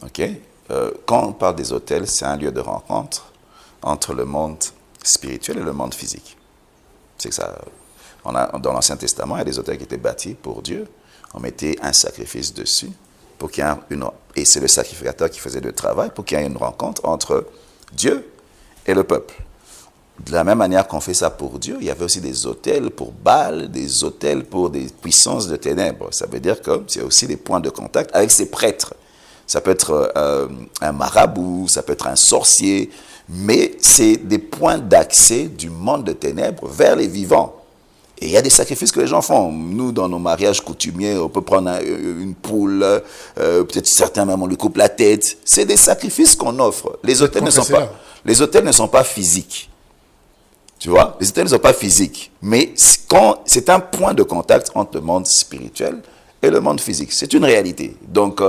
Ok. Quand on parle des hôtels, c'est un lieu de rencontre entre le monde spirituel et le monde physique. C'est que ça. Dans l'Ancien Testament, il y a des hôtels qui étaient bâtis pour Dieu. On mettait un sacrifice dessus pour qu'il y ait et c'est le sacrificateur qui faisait le travail pour qu'il y ait une rencontre entre Dieu et le peuple. De la même manière qu'on fait ça pour Dieu, il y avait aussi des hôtels pour Baal, des hôtels pour des puissances de ténèbres. Ça veut dire que c'est aussi des points de contact avec ces prêtres. Ça peut être un marabout, ça peut être un sorcier, mais c'est des points d'accès du monde de ténèbres vers les vivants. Et il y a des sacrifices que les gens font. Nous, dans nos mariages coutumiers, on peut prendre une poule, peut-être certains même, on lui coupe la tête. C'est des sacrifices qu'on offre. Les hôtels ne sont pas physiques. Tu vois, les hôtels ne sont pas physiques. Mais c'est un point de contact entre le monde spirituel et le monde physique. C'est une réalité. Donc,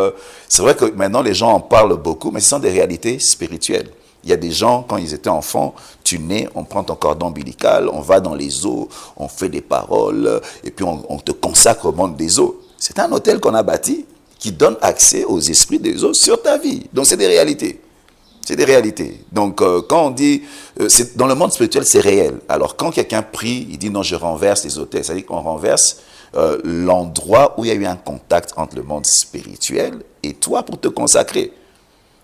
c'est vrai que maintenant, les gens en parlent beaucoup, mais ce sont des réalités spirituelles. Il y a des gens, quand ils étaient enfants, tu nais, on prend ton cordon ombilical, on va dans les eaux, on fait des paroles, et puis on te consacre au monde des eaux. C'est un hôtel qu'on a bâti qui donne accès aux esprits des eaux sur ta vie. Donc, c'est des réalités. C'est des réalités. Donc, quand on dit, dans le monde spirituel, c'est réel. Alors, quand quelqu'un prie, il dit non, je renverse les hôtels. Ça veut dire qu'on renverse l'endroit où il y a eu un contact entre le monde spirituel et toi pour te consacrer.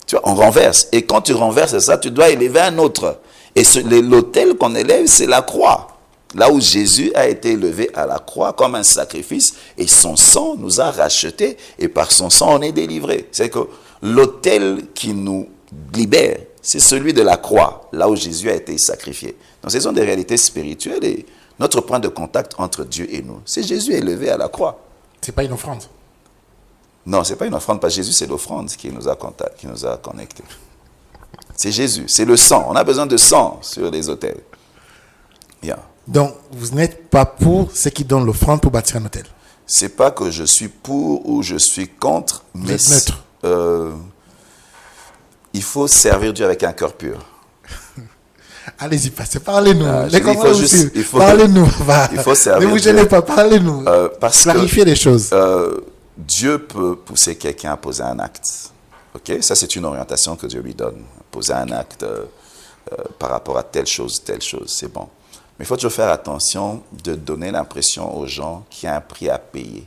Tu vois, on renverse. Et quand tu renverses ça, tu dois élever un autre. Et l'autel qu'on élève, c'est la croix. Là où Jésus a été élevé à la croix comme un sacrifice, et son sang nous a rachetés, et par son sang, on est délivré. C'est que l'autel qui nous libère, c'est celui de la croix, là où Jésus a été sacrifié. Donc, ce sont des réalités spirituelles, et notre point de contact entre Dieu et nous, c'est Jésus élevé à la croix. C'est pas une offrande. Non, ce n'est pas une offrande, parce que Jésus, c'est l'offrande qui nous a connectés. C'est Jésus, c'est le sang. On a besoin de sang sur les autels. Bien. Donc, vous n'êtes pas pour ceux qui donnent l'offrande pour bâtir un hôtel. Ce n'est pas que je suis pour ou je suis contre, Vous mais êtes neutre. Il faut servir Dieu avec un cœur pur. Allez-y, parlez-nous. Parlez-nous. Il faut servir Ne vous gênez pas, parlez-nous. Clarifiez les choses. Dieu peut pousser quelqu'un à poser un acte. Okay? Ça, c'est une orientation que Dieu lui donne. Poser un acte par rapport à telle chose, c'est bon. Mais il faut toujours faire attention de donner l'impression aux gens qu'il y a un prix à payer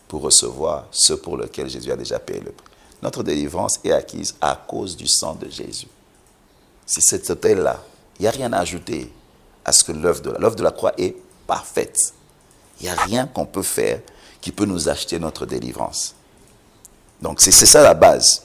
pour recevoir ce pour lequel Jésus a déjà payé le prix. Notre délivrance est acquise à cause du sang de Jésus. C'est cet hôtel-là. Il n'y a rien à ajouter à ce que l'œuvre de la croix est parfaite. Il n'y a rien qu'on peut faire qui peut nous acheter notre délivrance. Donc, c'est ça la base.